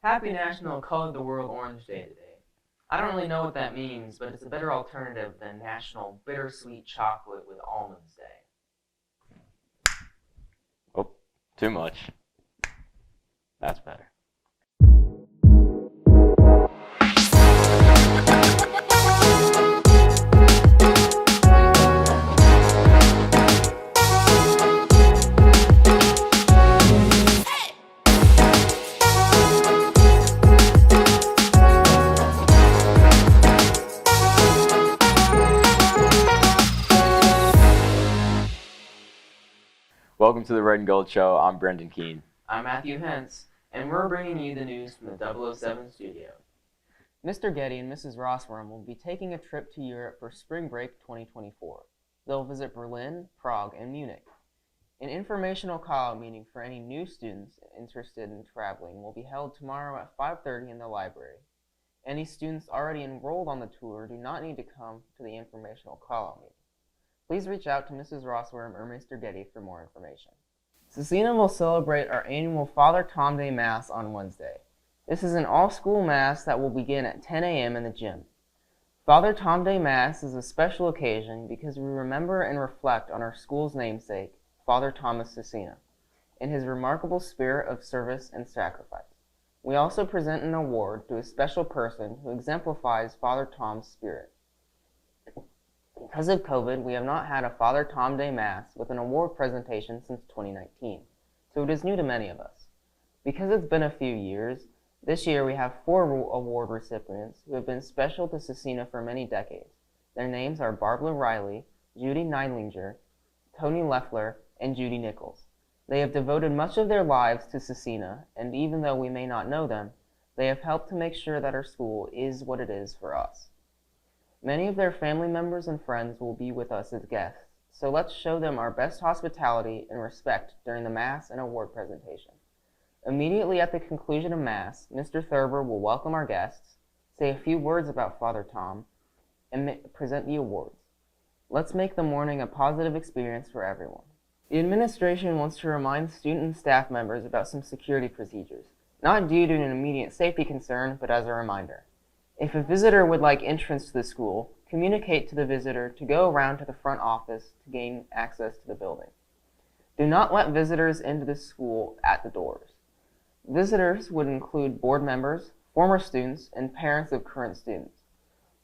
Happy National Color the World Orange Day today. I don't really know what that means, but it's a better alternative than National Bittersweet Chocolate with Almonds Day. Oh, too much. That's better. Welcome to the Red and Gold Show. I'm Brendan Keene. I'm Matthew Hentz, and we're bringing you the news from the 007 studio. Mr. Getty and Mrs. Rossworm will be taking a trip to Europe for Spring Break 2024. They'll visit Berlin, Prague, and Munich. An informational call-out meeting for any new students interested in traveling will be held tomorrow at 5:30 in the library. Any students already enrolled on the tour do not need to come to the informational call-out meeting. Please reach out to Mrs. Rossworm or Mr. Getty for more information. Scecina will celebrate our annual Father Tom Day Mass on Wednesday. This is an all-school Mass that will begin at 10 a.m. in the gym. Father Tom Day Mass is a special occasion because we remember and reflect on our school's namesake, Father Thomas Scecina, and his remarkable spirit of service and sacrifice. We also present an award to a special person who exemplifies Father Tom's spirit. Because of COVID, we have not had a Father Tom Day Mass with an award presentation since 2019, so it is new to many of us. Because it's been a few years, this year we have 4 award recipients who have been special to Scecina for many decades. Their names are Barbara Riley, Judy Neidlinger, Tony Leffler, and Judy Nichols. They have devoted much of their lives to Scecina, and even though we may not know them, they have helped to make sure that our school is what it is for us. Many of their family members and friends will be with us as guests, so let's show them our best hospitality and respect during the Mass and award presentation. Immediately at the conclusion of Mass, Mr. Thurber will welcome our guests, say a few words about Father Tom, and present the awards. Let's make the morning a positive experience for everyone. The administration wants to remind student and staff members about some security procedures, not due to an immediate safety concern, but as a reminder. If a visitor would like entrance to the school, communicate to the visitor to go around to the front office to gain access to the building. Do not let visitors into the school at the doors. Visitors would include board members, former students, and parents of current students.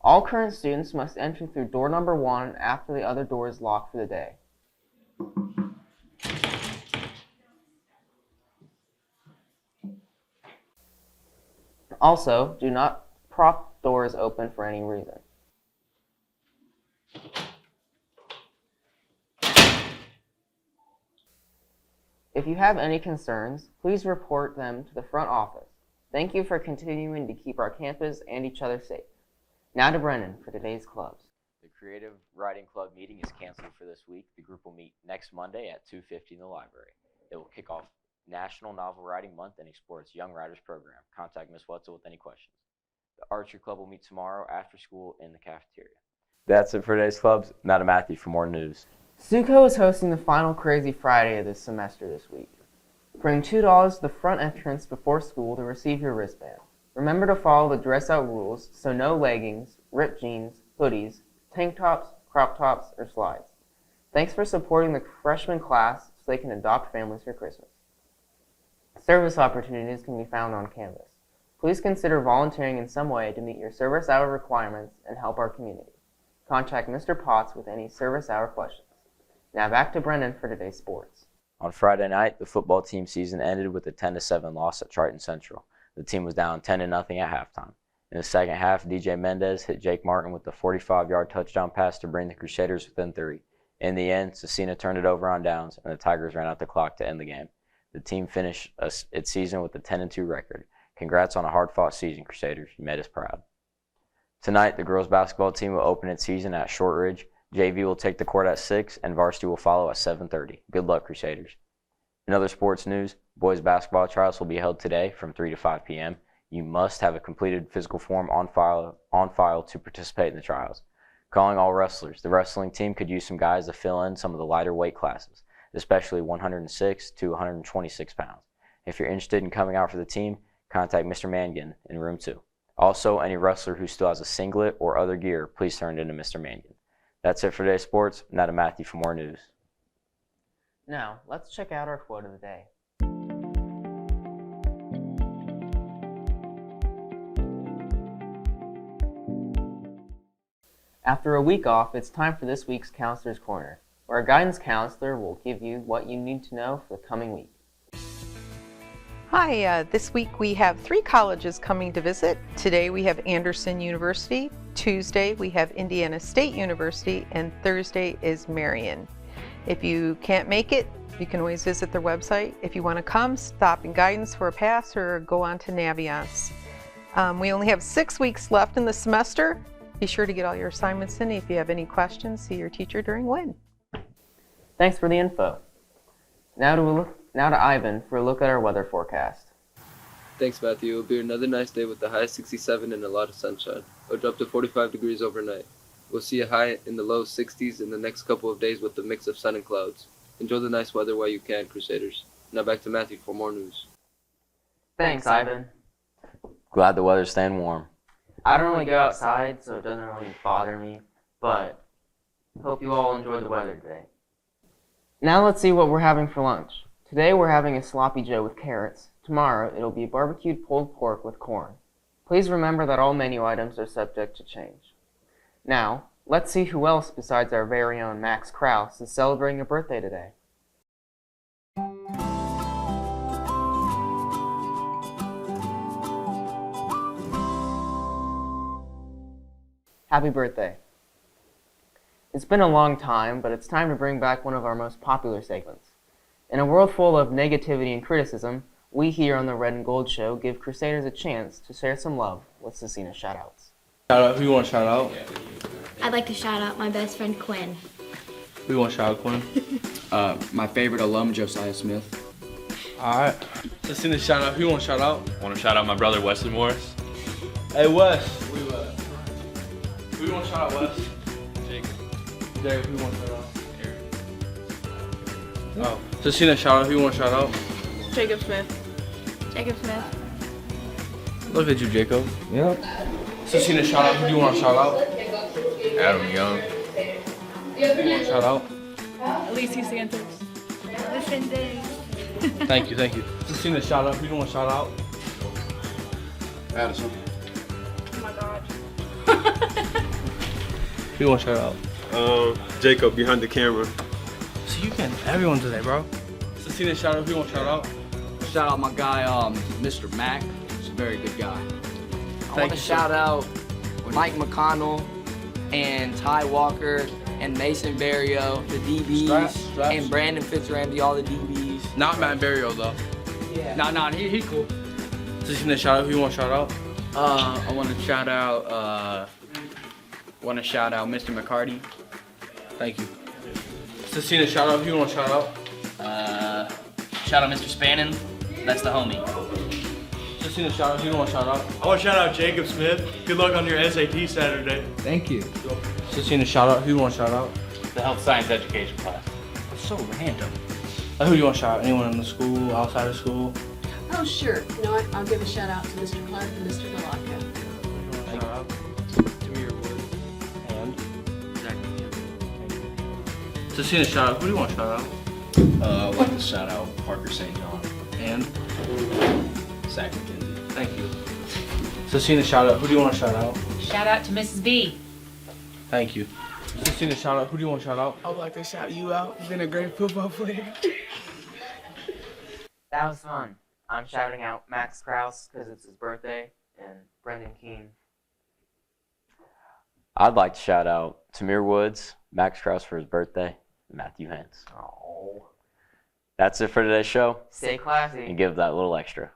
All current students must enter through door number 1 after the other door is locked for the day. Also, do not prop doors open for any reason. If you have any concerns, please report them to the front office. Thank you for continuing to keep our campus and each other safe. Now to Brendan for today's clubs. The Creative Writing Club meeting is canceled for this week. The group will meet next Monday at 2:50 in the library. It will kick off National Novel Writing Month and explore its Young Writers Program. Contact Ms. Wetzel with any questions. The Archery Club will meet tomorrow after school in the cafeteria. That's it for today's clubs. Now to Matthew for more news. Suco is hosting the final Crazy Friday of this semester this week. Bring $2 to the front entrance before school to receive your wristband. Remember to follow the dress-out rules, so no leggings, ripped jeans, hoodies, tank tops, crop tops, or slides. Thanks for supporting the freshman class so they can adopt families for Christmas. Service opportunities can be found on campus. Please consider volunteering in some way to meet your service hour requirements and help our community. Contact Mr. Potts with any service hour questions. Now back to Brendan for today's sports. On Friday night, the football team season ended with a 10-7 loss at Triton Central. The team was down 10-0 at halftime. In the second half, DJ Mendez hit Jake Martin with a 45-yard touchdown pass to bring the Crusaders within 3. In the end, Scecina turned it over on downs, and the Tigers ran out the clock to end the game. The team finished its season with a 10-2 record. Congrats on a hard-fought season, Crusaders. You made us proud. Tonight, the girls basketball team will open its season at Shortridge. JV will take the court at 6, and varsity will follow at 7:30. Good luck, Crusaders. In other sports news, boys basketball trials will be held today from 3 to 5 p.m. You must have a completed physical form on file to participate in the trials. Calling all wrestlers. The wrestling team could use some guys to fill in some of the lighter weight classes, especially 106 to 126 pounds. If you're interested in coming out for the team, contact Mr. Mangan in room 2. Also, any wrestler who still has a singlet or other gear, please turn it into Mr. Mangan. That's it for today's sports. Now to Matthew for more news. Now, let's check out our quote of the day. After a week off, it's time for this week's Counselor's Corner, where a guidance counselor will give you what you need to know for the coming week. Hi, this week we have 3 colleges coming to visit. Today we have Anderson University, Tuesday we have Indiana State University, and Thursday is Marion. If you can't make it, you can always visit their website. If you want to come, stop in guidance for a pass or go on to Naviance. We only have 6 weeks left in the semester. Be sure to get all your assignments in. If you have any questions, see your teacher during WIN. Thanks for the info. Now to Ivan for a look at our weather forecast. Thanks, Matthew. It'll be another nice day with the high 67 and a lot of sunshine. It'll drop to 45 degrees overnight. We'll see a high in the low 60s in the next couple of days with a mix of sun and clouds. Enjoy the nice weather while you can, Crusaders. Now back to Matthew for more news. Thanks, Ivan. Glad the weather's staying warm. I don't really go outside, so it doesn't really bother me, but hope you all enjoy the weather today. Now let's see what we're having for lunch. Today we're having a sloppy joe with carrots. Tomorrow it'll be barbecued pulled pork with corn. Please remember that all menu items are subject to change. Now, let's see who else besides our very own Max Krause is celebrating a birthday today. Happy birthday. It's been a long time, but it's time to bring back one of our most popular segments. In a world full of negativity and criticism, we here on the Red and Gold Show give Crusaders a chance to share some love with Scecina shoutouts. Shout out, who you want to shout out? I'd like to shout out my best friend Quinn. Who you want to shout out, Quinn? My favorite alum, Josiah Smith. Alright. Scecina shout out, who you want to shout out? I want to shout out my brother Wesley Morris. Hey Wes. Who you want to shout out, Wes? Jacob. Derek, who you want to shout out? Eric. Oh. Scecina shout out, who you want to shout out? Jacob Smith. Jacob Smith. Look at you, Jacob. Yep. Scecina shout out, who do you want to shout out? Adam Young. Who you want to shout out? Alicia Santos. Listen, Dave. Thank you. Scecina shout out, who do you want to shout out? Addison. Oh my God. Who you want to shout out? Jacob behind the camera. So you can, everyone today, bro. Scecina shout out, who you want to shout out? Shout out my guy, Mr. Mac. He's a very good guy. I want to shout out Mike McConnell and Ty Walker and Mason Barrio, the DBs, Straps. and Brandon Fitzramsey, all the DBs. Not Matt Barrio though. Yeah. Nah, he cool. Scecina shout out, who you want to shout out? I want to shout out, Mr. McCarty. Thank you. Scecina shout out, who you want to shout out? Shout out Mr. Spannon. That's the homie. Scecina shout out, who you want to shout out? I want to shout out Jacob Smith. Good luck on your SAT Saturday. Thank you. Scecina shout out, who you want to shout out? The health science education class. That's so random. Who do you want to shout out? Anyone in the school, outside of school? Oh, sure. You know what? I'll give a shout out to Mr. Clark and Mr. Galaka. Shout out. And? Scecina shout out, who do you want to shout out? I'd like to shout out Parker St. John. And? Zach McKenzie. Thank you. Scecina shout out, who do you want to shout out? Shout out to Mrs. B. Thank you. Scecina shout out, who do you want to shout out? I would like to shout you out. You've been a great football player. That was fun. I'm shouting out Max Krause because it's his birthday, and Brendan Keene. I'd like to shout out Tamir Woods, Max Krause for his birthday, and Matthew Hens. Oh. That's it for today's show. Stay classy. And give that little extra.